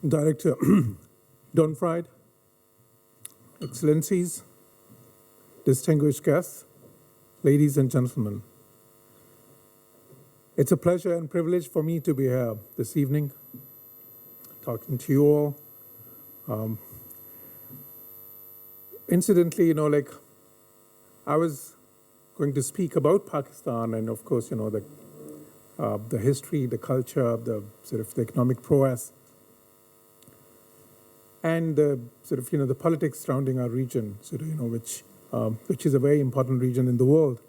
Director Don Fried, Excellencies, distinguished guests, ladies and gentlemen. It's a pleasure and privilege for me to be here this evening, talking to you all. Incidentally, I was going to speak about Pakistan and, of course, the history, the culture, the economic prowess, and the politics surrounding our region, which is a very important region in the world.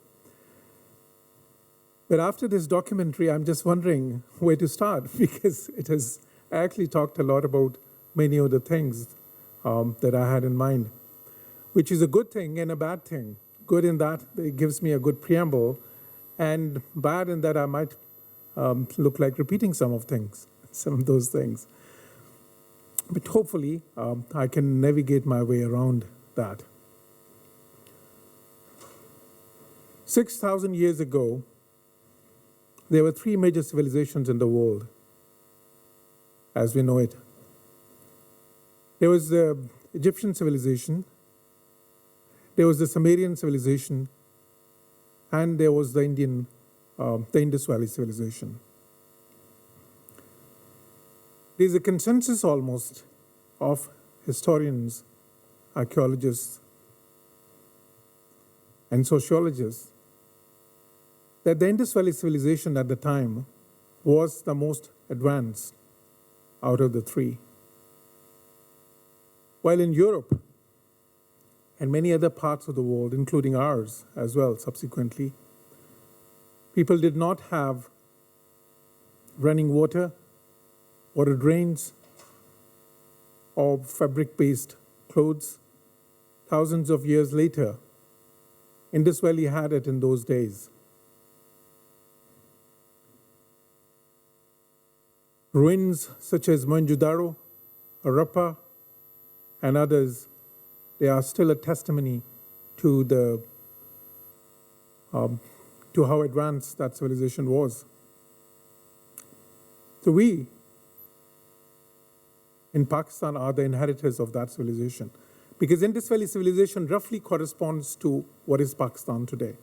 But after this documentary, I'm just wondering where to start, because I actually talked a lot about many of the things that I had in mind, which is a good thing and a bad thing. Good in that it gives me a good preamble, and bad in that I might look like repeating some of those things. But hopefully, I can navigate my way around that. 6,000 years ago, there were three major civilizations in the world, as we know it. There was the Egyptian civilization, there was the Sumerian civilization, and there was the Indus Valley civilization. There's a consensus almost of historians, archaeologists, and sociologists that the Indus Valley civilization at the time was the most advanced out of the three. While in Europe and many other parts of the world, including ours as well subsequently, people did not have running water drains, or fabric-based clothes. Thousands of years later, Indus Valley had it in those days. Ruins such as Mohenjo-daro, Harappa, and others, they are still a testimony to how advanced that civilization was. So we in Pakistan are the inheritors of that civilization, because Indus Valley civilization roughly corresponds to what is Pakistan today.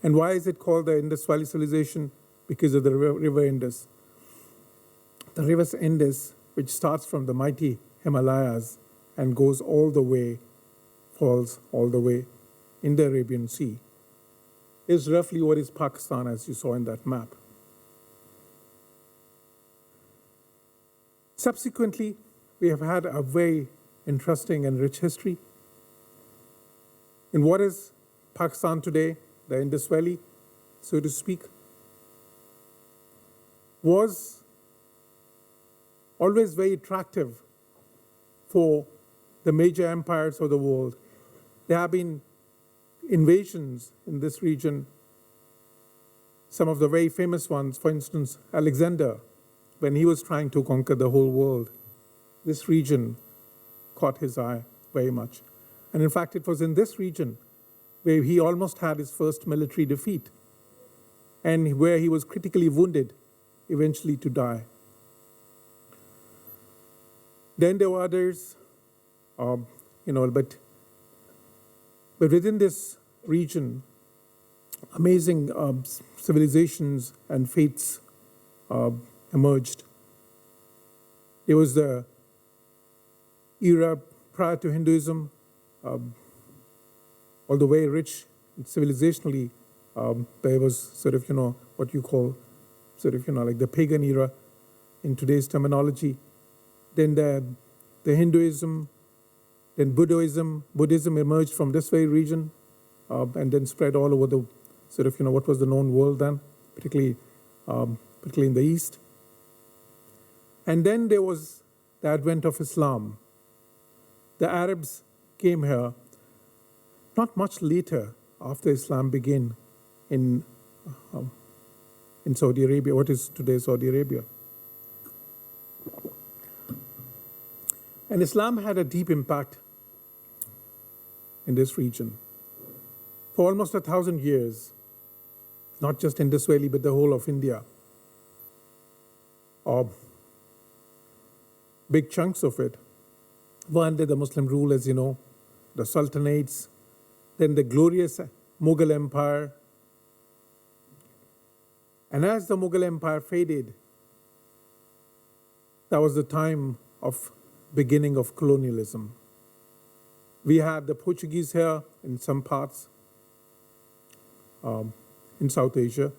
And why is it called the Indus Valley civilization? Because of the river Indus. The river Indus, which starts from the mighty Himalayas and goes falls all the way in the Arabian Sea, is roughly what is Pakistan, as you saw in that map. Subsequently, we have had a very interesting and rich history. In what is Pakistan today, the Indus Valley, so to speak, was always very attractive for the major empires of the world. There have been invasions in this region, some of the very famous ones. For instance, Alexander, when he was trying to conquer the whole world, this region caught his eye very much. And in fact, it was in this region where he almost had his first military defeat and where he was critically wounded, eventually to die. Then there were others, but within this region, amazing civilizations and faiths emerged. There was the era prior to Hinduism, although very rich civilizationally, there was what you call like the pagan era in today's terminology. Then the Hinduism, then Buddhism. Buddhism emerged from this very region and then spread all over the what was the known world then, particularly in the East. And then there was the advent of Islam. The Arabs came here not much later after Islam began in Saudi Arabia, what is today Saudi Arabia. And Islam had a deep impact in this region. For almost 1,000 years, not just Indus Valley, but the whole of India. big chunks of it were under the Muslim rule, as you know, the sultanates, then the glorious Mughal Empire. And as the Mughal Empire faded, that was the time of beginning of colonialism. We had the Portuguese here in some parts in South Asia.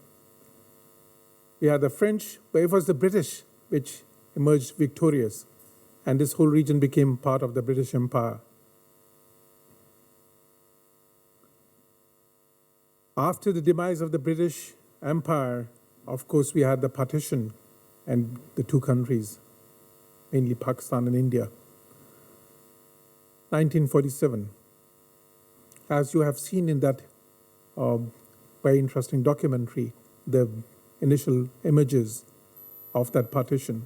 We had the French, but it was the British which emerged victorious, and this whole region became part of the British Empire. After the demise of the British Empire, of course, we had the partition and the two countries, mainly Pakistan and India. 1947. As you have seen in that very interesting documentary, the initial images of that partition.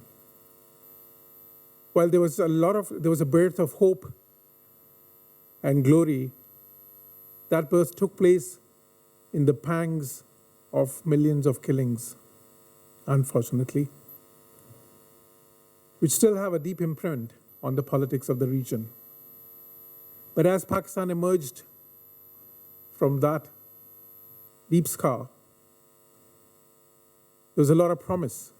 While there was a birth of hope and glory, that birth took place in the pangs of millions of killings, unfortunately, which still have a deep imprint on the politics of the region. But as Pakistan emerged from that deep scar, there was a lot of promise.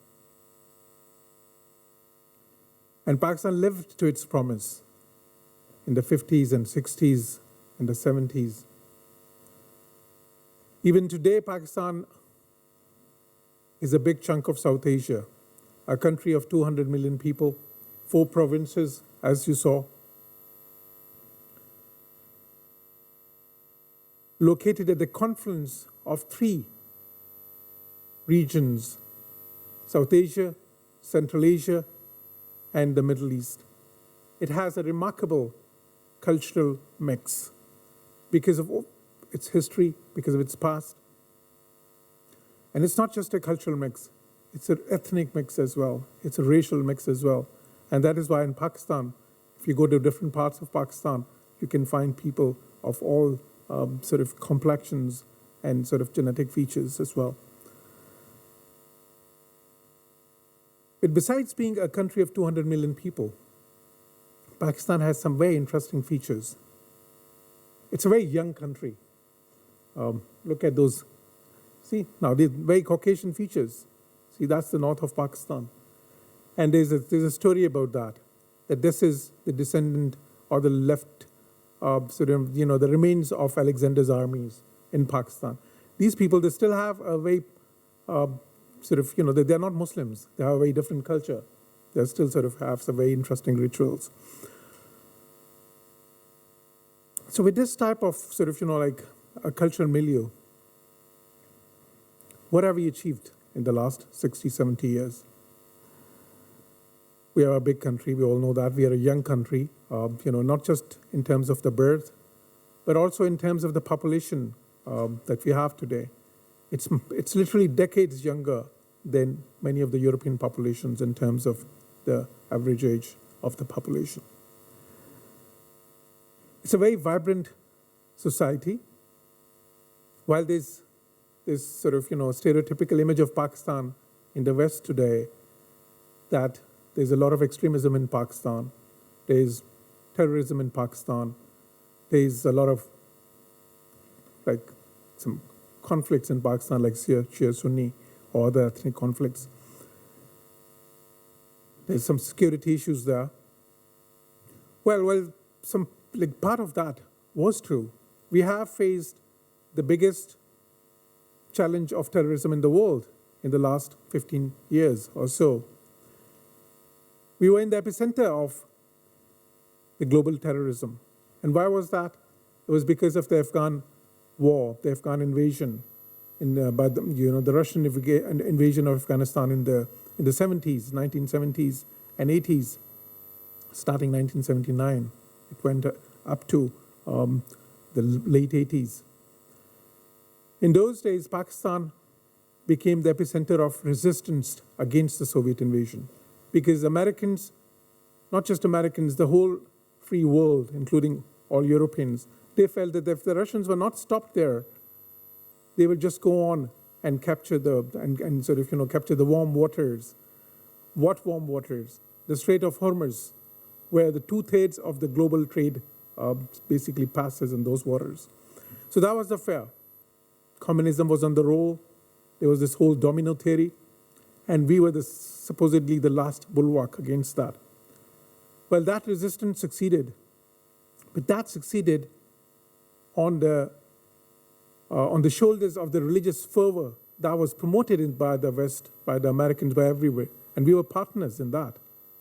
And Pakistan lived to its promise in the 50s and 60s and the 70s. Even today, Pakistan is a big chunk of South Asia, a country of 200 million people, 4 provinces, as you saw, located at the confluence of 3 regions: South Asia, Central Asia, and the Middle East. It has a remarkable cultural mix because of its history, because of its past. And it's not just a cultural mix, it's an ethnic mix as well. It's a racial mix as well. And that is why in Pakistan, if you go to different parts of Pakistan, you can find people of all sort of complexions and sort of genetic features as well. But besides being a country of 200 million people, Pakistan has some very interesting features. It's a very young country. Look at those. See, now they're very Caucasian features. See, that's the north of Pakistan. And there's a story about that this is the descendant or the left, the remains of Alexander's armies in Pakistan. These people, they still have a very they're not Muslims. They have a very different culture. They still sort of have some very interesting rituals. So with this type of like a cultural milieu, what have we achieved in the last 60, 70 years? We are a big country. We all know that. We are a young country, not just in terms of the birth, but also in terms of the population that we have today. It's literally decades younger than many of the European populations in terms of the average age of the population. It's a very vibrant society. While there's this sort of stereotypical image of Pakistan in the West today, that there's a lot of extremism in Pakistan, there's terrorism in Pakistan, there's a lot of some conflicts in Pakistan, like Shia Sunni or other ethnic conflicts. There's some security issues there. Well, some part of that was true. We have faced the biggest challenge of terrorism in the world in the last 15 years or so. We were in the epicenter of the global terrorism. And why was that? It was because of the Afghan war, the Afghan invasion, by the Russian invasion of Afghanistan in the 70s, 1970s and 80s, starting 1979. It went up to the late 80s. In those days, Pakistan became the epicenter of resistance against the Soviet invasion, because Americans, not just Americans, the whole free world, including all Europeans, they felt that if the Russians were not stopped there, they would just go on and capture capture the warm waters. What warm waters? the Strait of Hormuz, where the 2/3 of the global trade basically passes in those waters. So that was the fear. Communism was on the roll. There was this whole domino theory, and we were supposedly the last bulwark against that. Well, that resistance succeeded, but that succeeded on the shoulders of the religious fervor that was promoted by the West, by the Americans, by everywhere, and we were partners in that,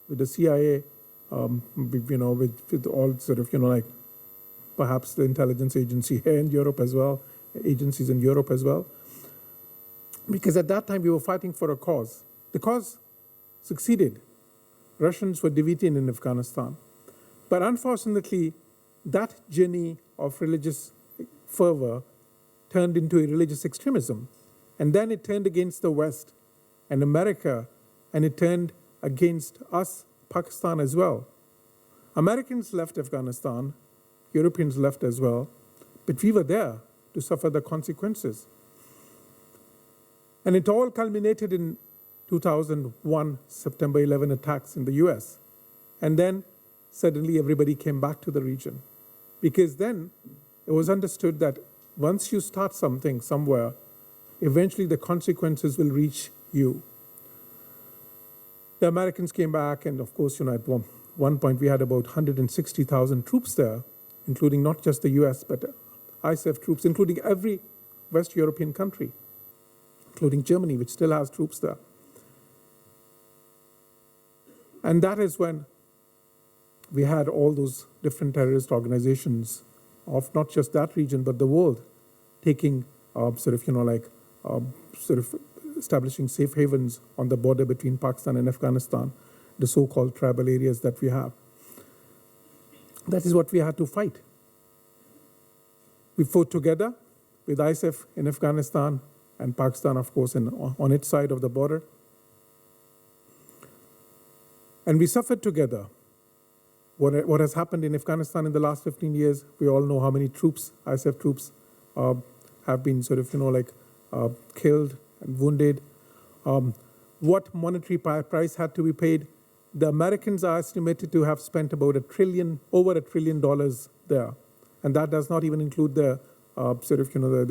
with the CIA, with all sort of like perhaps the intelligence agency here in Europe as well, agencies in Europe as well, because at that time we were fighting for a cause. The cause succeeded. Russians were defeated in Afghanistan. But unfortunately, that journey of religious fervor turned into a religious extremism. And then it turned against the West and America, and it turned against us, Pakistan as well. Americans left Afghanistan, Europeans left as well, but we were there to suffer the consequences. And it all culminated in 2001, September 11 attacks in the US. And then suddenly everybody came back to the region. Because then it was understood that once you start something somewhere, eventually the consequences will reach you. The Americans came back, and of course, at one point we had about 160,000 troops there, including not just the US, but ISAF troops, including every West European country, including Germany, which still has troops there. And that is when we had all those different terrorist organizations of not just that region, but the world, taking establishing safe havens on the border between Pakistan and Afghanistan, the so-called tribal areas that we have. That is what we had to fight. We fought together with ISAF in Afghanistan and Pakistan, of course, on its side of the border. And we suffered together. What has happened in Afghanistan in the last 15 years, we all know how many troops, ISAF troops, have been killed and wounded. What monetary price had to be paid? The Americans are estimated to have spent about over $1 trillion there. And that does not even include the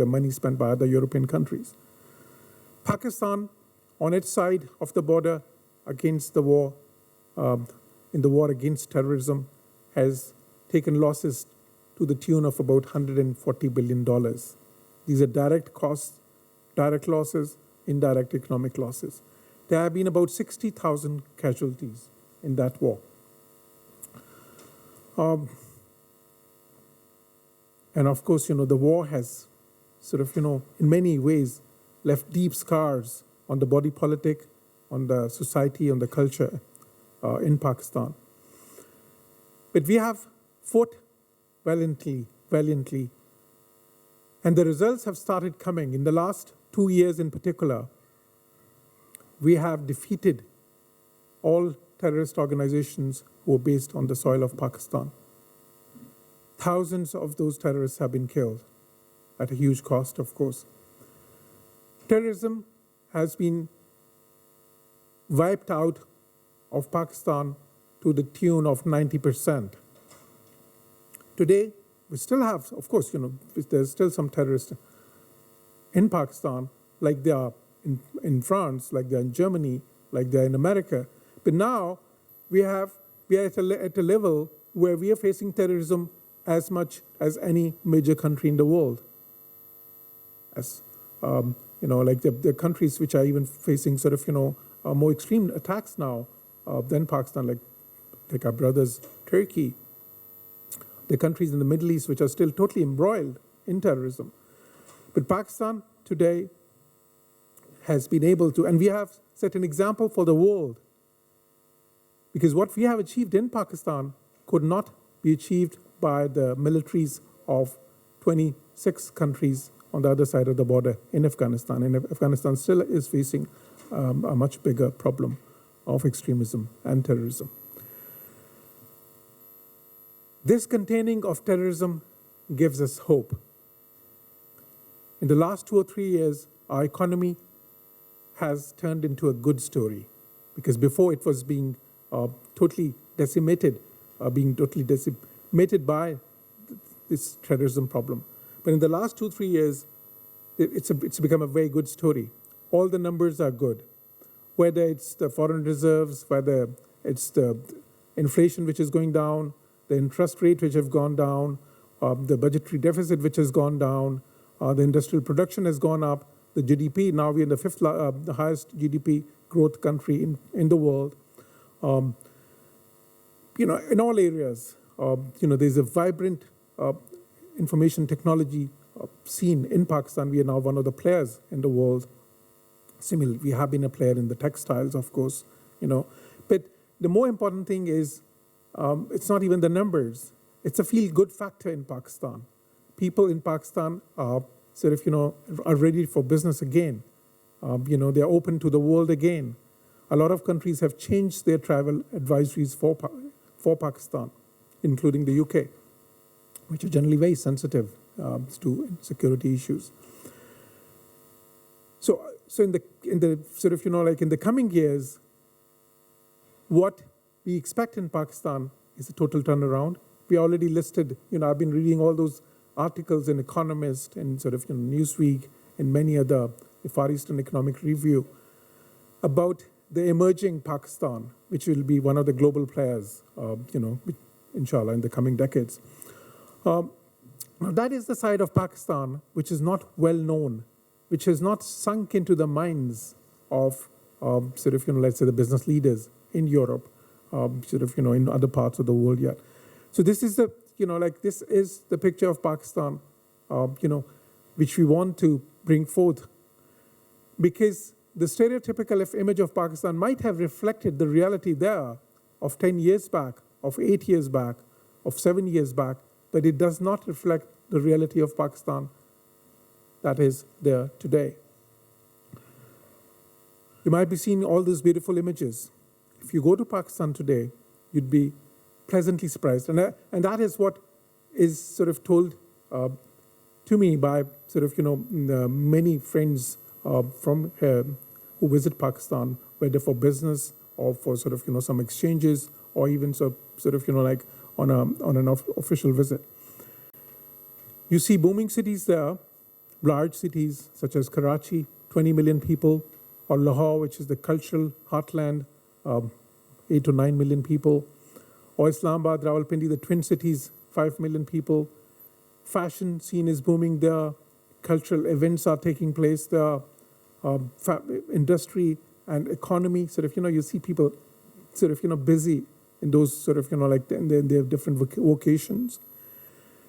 money spent by other European countries. Pakistan, on its side of the border against the war, in the war against terrorism, has taken losses to the tune of about $140 billion. These are direct costs, direct losses, indirect economic losses. There have been about 60,000 casualties in that war. And of course, the war has in many ways left deep scars on the body politic, on the society, on the culture in Pakistan. But we have fought valiantly, and the results have started coming. In the last 2 years in particular, we have defeated all terrorist organizations who were based on the soil of Pakistan. Thousands of those terrorists have been killed, at a huge cost, of course. Terrorism has been wiped out of Pakistan to the tune of 90%. Today, we still have, of course, there's still some terrorists in Pakistan, like they are in France, like they are in Germany, like they are in America. But now we are at a level where we are facing terrorism as much as any major country in the world. As like the countries which are even facing more extreme attacks now than Pakistan, like our brothers Turkey, the countries in the Middle East which are still totally embroiled in terrorism. But Pakistan today has been able to, and we have set an example for the world, because what we have achieved in Pakistan could not be achieved by the militaries of 26 countries on the other side of the border in Afghanistan. And Afghanistan still is facing a much bigger problem of extremism and terrorism. This containing of terrorism gives us hope. In the last 2 or 3 years, our economy has turned into a good story, because before it was being totally decimated, being totally decimated by this terrorism problem. But in the last 2-3 years, it's become a very good story. All the numbers are good, whether it's the foreign reserves, whether it's the inflation which is going down, the interest rate which have gone down, the budgetary deficit which has gone down, the industrial production has gone up, the GDP, now we're in the highest GDP growth country in the world. In all areas, there's a vibrant information technology scene in Pakistan. We are now one of the players in the world. Similarly, we have been a player in the textiles, of course, But the more important thing is, it's not even the numbers. It's a feel-good factor in Pakistan. People in Pakistan are are ready for business again. They're open to the world again. A lot of countries have changed their travel advisories for Pakistan, including the UK, which are generally very sensitive to security issues. So in the in the coming years, what we expect in Pakistan is a total turnaround. We already listed, I've been reading all those articles in Economist and Newsweek and many other, Far Eastern Economic Review, about the emerging Pakistan, which will be one of the global players, inshallah, in the coming decades. Now that is the side of Pakistan which is not well known, which has not sunk into the minds of, let's say the business leaders in Europe, in other parts of the world yet. So this is the, this is the picture of Pakistan, which we want to bring forth, because the stereotypical image of Pakistan might have reflected the reality there of 10 years back, of 8 years back, of 7 years back, but it does not reflect the reality of Pakistan that is there today. You might be seeing all these beautiful images. If you go to Pakistan today, you'd be pleasantly surprised. And that is what is told to me by many friends from here who visit Pakistan, whether for business or for some exchanges, or even on an official visit. You see booming cities there, large cities such as Karachi, 20 million people, or Lahore, which is the cultural heartland, 8 to 9 million people, or Islamabad, Rawalpindi, the twin cities, 5 million people. Fashion scene is booming there. Cultural events are taking place there. Industry and economy, you see people busy in those in their different vocations.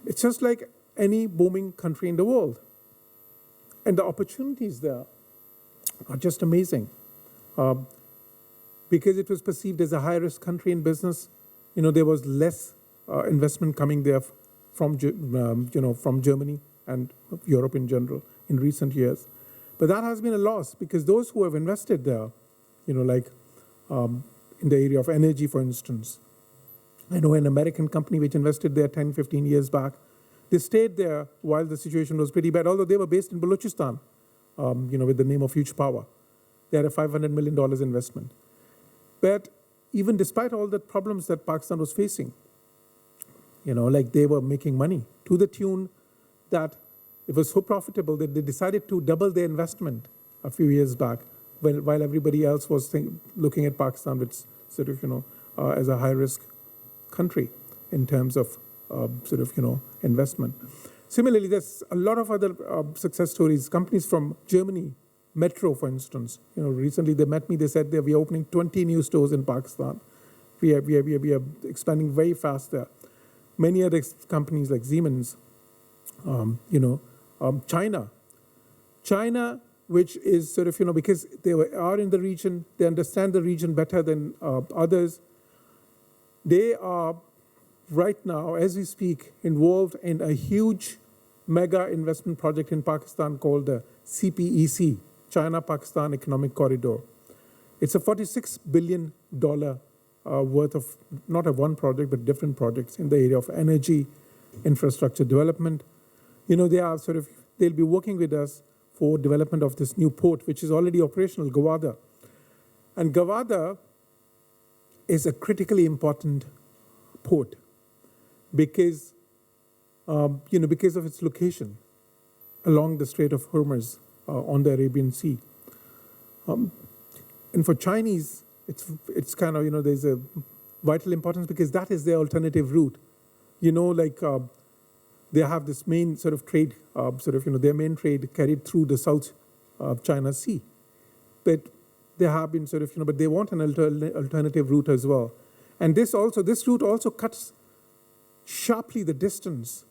It's just like any booming country in the world. And the opportunities there are just amazing. Because it was perceived as a high-risk country in business, there was less investment coming there from Germany and Europe in general in recent years. But that has been a loss, because those who have invested there, in the area of energy, for instance. I know an American company which invested there 10, 15 years back. They stayed there while the situation was pretty bad, although they were based in Balochistan, with the name of Huge Power. They had a $500 million investment. But even despite all the problems that Pakistan was facing, they were making money to the tune that it was so profitable that they decided to double their investment a few years back, while everybody else was looking at Pakistan with as a high-risk country in terms of investment. Similarly, there's a lot of other success stories. Companies from Germany, Metro, for instance, recently they met me. They said we are opening 20 new stores in Pakistan. We are expanding very fast there. Many other companies like Siemens, China, which is because they are in the region, they understand the region better than others. They are right now, as we speak, involved in a huge mega investment project in Pakistan called the CPEC, China-Pakistan Economic Corridor. It's a $46 billion worth of, not a one project, but different projects in the area of energy, infrastructure development. They are they'll be working with us for development of this new port, which is already operational, Gawada. And Gawada is a critically important port because, because of its location along the Strait of Hormuz on the Arabian Sea. And for Chinese, it's kind of, there's a vital importance because that is their alternative route. They have this main sort of trade, their main trade carried through the South China Sea. But they have been but they want an alternative route as well. And this route also cuts sharply the distance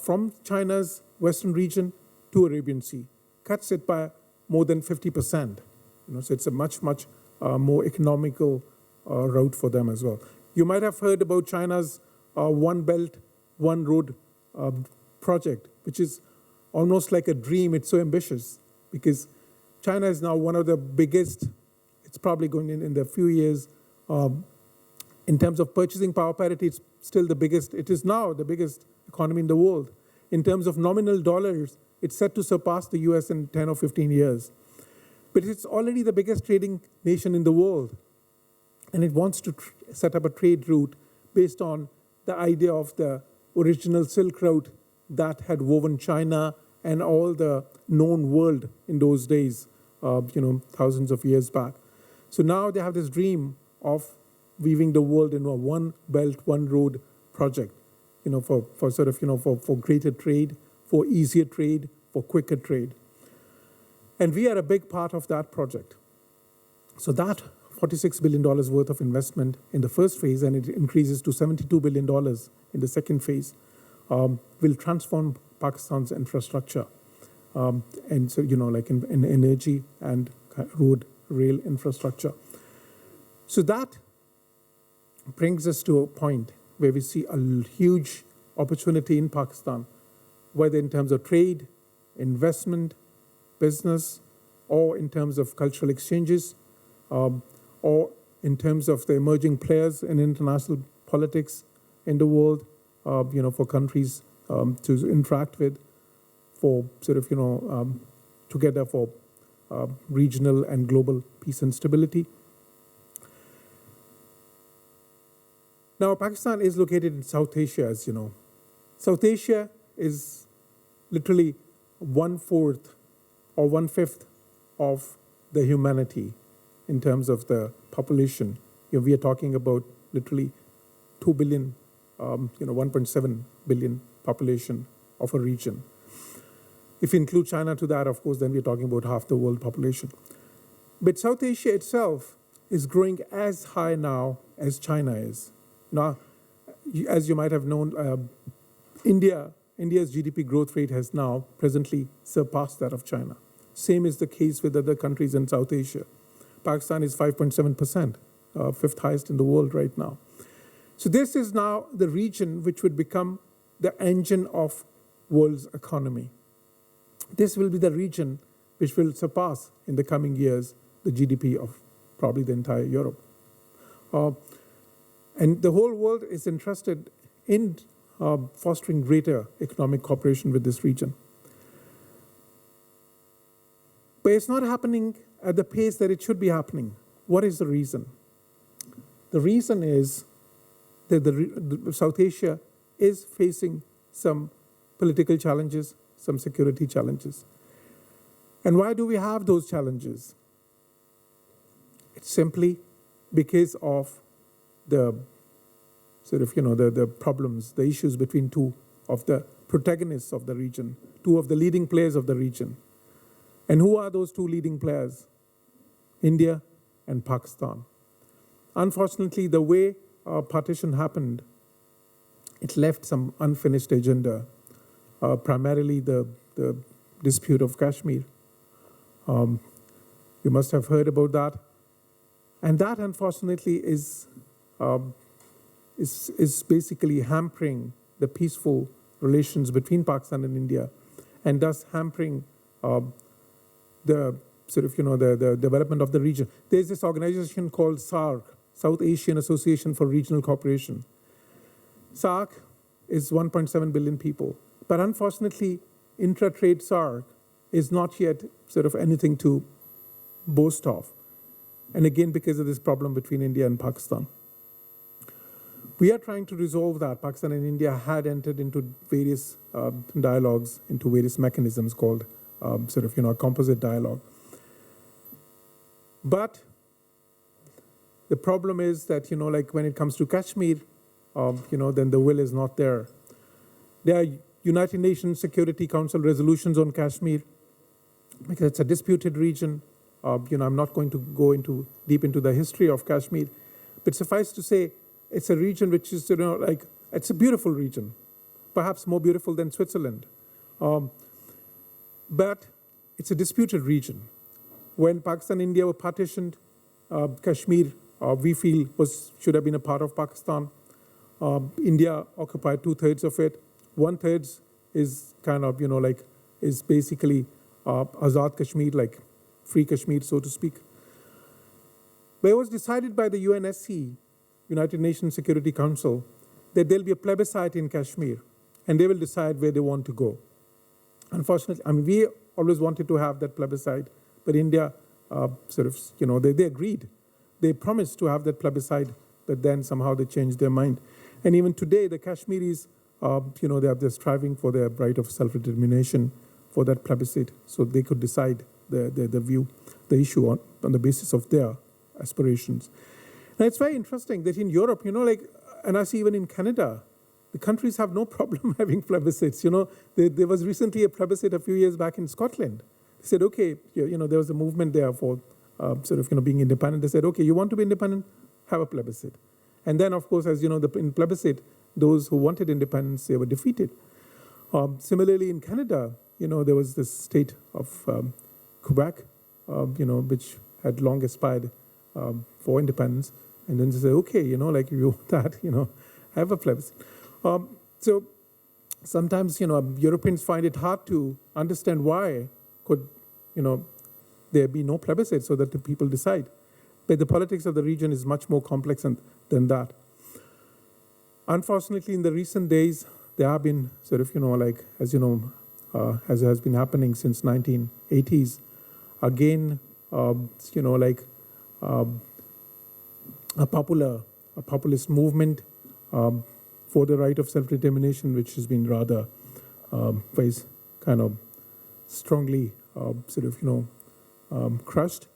from China's western region to Arabian Sea, cuts it by more than 50%. So it's a much more economical route for them as well. You might have heard about China's One Belt, One Road project, which is almost like a dream. It's so ambitious because China is now one of the biggest, it's probably going in the few years, in terms of purchasing power parity, it's still the biggest. It is now the biggest economy in the world. In terms of nominal dollars, it's set to surpass the US in 10 or 15 years. But it's already the biggest trading nation in the world. And it wants to set up a trade route based on the idea of the original Silk Route that had woven China and all the known world in those days, thousands of years back. So now they have this dream of weaving the world into a one belt, one road project, for greater trade, for easier trade, for quicker trade. And we are a big part of that project. So that $46 billion worth of investment in the first phase, and it increases to $72 billion in the second phase, will transform Pakistan's infrastructure. And so, in energy and road, rail infrastructure. So that brings us to a point where we see a huge opportunity in Pakistan, whether in terms of trade, investment, business, or in terms of cultural exchanges, or in terms of the emerging players in international politics in the world, for countries to interact with, for together for regional and global peace and stability. Now, Pakistan is located in South Asia, as you know. South Asia is literally 1/4 or 1/5 of the humanity in terms of the population. We are talking about literally 2 billion, 1.7 billion population of a region. If you include China to that, of course, then we're talking about half the world population. But South Asia itself is growing as high now as China is. Now, as you might have known, India's GDP growth rate has now presently surpassed that of China. Same is the case with other countries in South Asia. Pakistan is 5.7%, fifth highest in the world right now. So this is now the region which would become the engine of world's economy. This will be the region which will surpass in the coming years the GDP of probably the entire Europe. And the whole world is interested in fostering greater economic cooperation with this region. But it's not happening at the pace that it should be happening. What is the reason? The reason is that the South Asia is facing some political challenges, some security challenges. And why do we have those challenges? It's simply because of the the problems, the issues between two of the protagonists of the region, two of the leading players of the region. And who are those two leading players? India and Pakistan. Unfortunately, the way partition happened, it left some unfinished agenda, primarily the dispute of Kashmir. You must have heard about that. And that, unfortunately, is basically hampering the peaceful relations between Pakistan and India, and thus hampering the the development of the region. There's this organization called SAARC, South Asian Association for Regional Cooperation. SAARC is 1.7 billion people, but unfortunately, intra-trade SAARC is not yet anything to boast of. And again, because of this problem between India and Pakistan. We are trying to resolve that. Pakistan and India had entered into various dialogues, into various mechanisms called a composite dialogue. But the problem is that, like when it comes to Kashmir, then the will is not there. There are United Nations Security Council resolutions on Kashmir because it's a disputed region. I'm not going to go deep into the history of Kashmir, but suffice to say, it's a region which is, it's a beautiful region, perhaps more beautiful than Switzerland. But it's a disputed region. When Pakistan and India were partitioned, Kashmir, we feel, should have been a part of Pakistan. India occupied 2/3 of it. 1/3 is kind of, is basically Azad Kashmir, like free Kashmir, so to speak. But it was decided by the UNSC, United Nations Security Council, that there'll be a plebiscite in Kashmir, and they will decide where they want to go. Unfortunately, we always wanted to have that plebiscite, but India they agreed. They promised to have that plebiscite, but then somehow they changed their mind. And even today, the Kashmiris, they're striving for their right of self-determination for that plebiscite, so they could decide the issue on the basis of their aspirations. Now, it's very interesting that in Europe, and I see even in Canada, the countries have no problem having plebiscites. There was recently a plebiscite a few years back in Scotland. They said, okay, there was a movement there for being independent. They said, okay, you want to be independent? Have a plebiscite. And then, of course, as you know, in plebiscite, those who wanted independence, they were defeated. Similarly, in Canada, there was this state of Quebec, which had long aspired for independence. And then they say, okay, you want that, have a plebiscite. So sometimes, Europeans find it hard to understand why could, there be no plebiscite so that the people decide. But the politics of the region is much more complex than that. Unfortunately, in the recent days, there have been as has been happening since 1980s, again, a populist movement for the right of self-determination, which has been rather very kind of strongly crushed.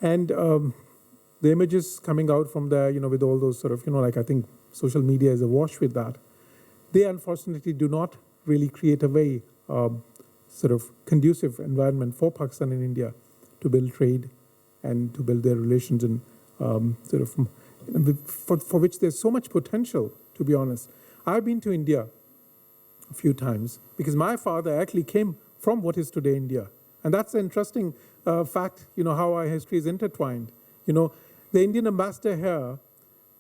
And the images coming out from there, with all those I think social media is awash with that. They unfortunately do not really create a very conducive environment for Pakistan and India to build trade and to build their relations and for which there's so much potential, to be honest. I've been to India a few times because my father actually came from what is today India. And that's an interesting fact, how our history is intertwined. The Indian ambassador here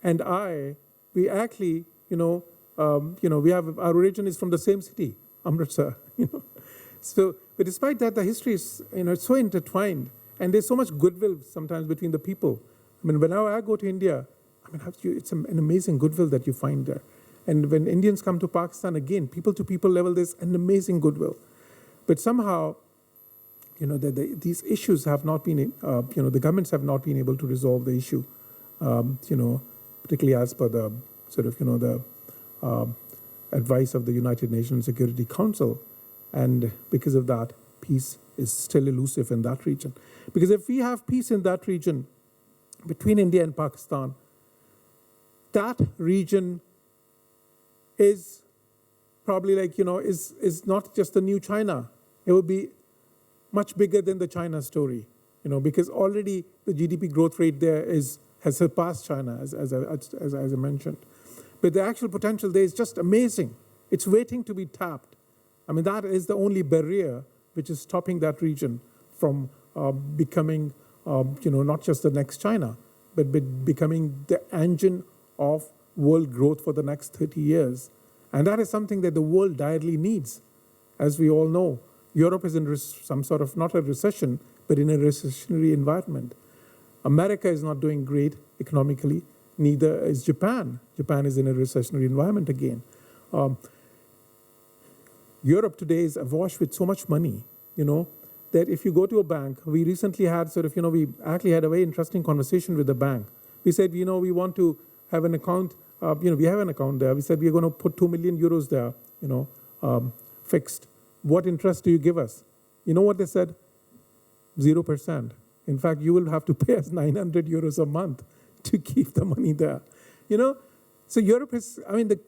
and we actually, we have, our origin is from the same city, Amritsar, So, but despite that, the history is, it's so intertwined. And there's so much goodwill sometimes between the people. Whenever I go to India, it's an amazing goodwill that you find there. And when Indians come to Pakistan, again, people-to-people level, there's an amazing goodwill. But somehow, these issues have not been, the governments have not been able to resolve the issue, particularly as per the advice of the United Nations Security Council. And because of that, peace is still elusive in that region. Because if we have peace in that region between India and Pakistan, that region is probably is not just the new China. It will be much bigger than the China story, because already the GDP growth rate there has surpassed China, as I mentioned. But the actual potential there is just amazing. It's waiting to be tapped. That is the only barrier which is stopping that region from becoming, not just the next China, but becoming the engine of world growth for the next 30 years. And that is something that the world direly needs. As we all know, Europe is in some sort of, not a recession, but in a recessionary environment. America is not doing great economically, neither is Japan. Japan is in a recessionary environment again. Europe today is awash with so much money, that if you go to a bank, we recently had we actually had a very interesting conversation with the bank. We said, we want to have an account we have an account there. We said we're going to put 2 million euros there, fixed. What interest do you give us? You know what they said? 0%. In fact, you will have to pay us 900 euros a month to keep the money there. So Europe is, the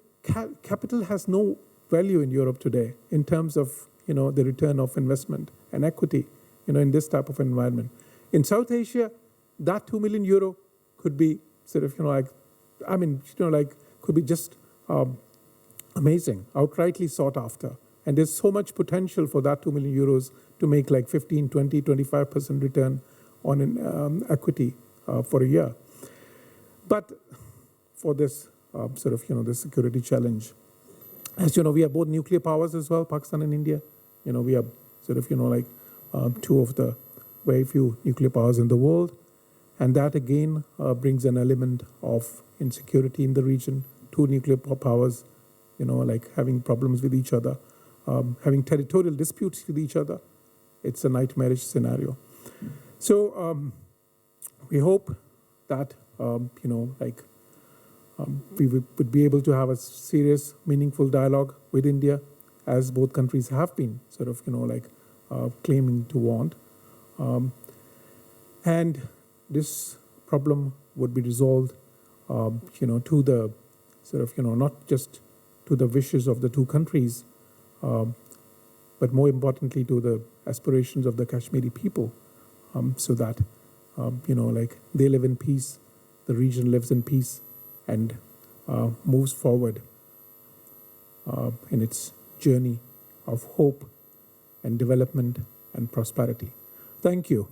capital has no value in Europe today in terms of, the return of investment and equity, in this type of environment. In South Asia, that 2 million euro could be sort of, could be just amazing, outrightly sought after. And there's so much potential for that 2 million euros to make like 15, 20, 25% return on an equity for a year. But for this the security challenge, as you know, we have both nuclear powers as well, Pakistan and India. We have two of the very few nuclear powers in the world. And that again brings an element of insecurity in the region. Two nuclear powers, having problems with each other, having territorial disputes with each other. It's a nightmarish scenario. So we hope that, we would be able to have a serious, meaningful dialogue with India, as both countries have been claiming to want. And this problem would be resolved, to the not just to the wishes of the two countries, but more importantly to the aspirations of the Kashmiri people, so that, they live in peace, the region lives in peace, and moves forward in its journey of hope and development and prosperity. Thank you.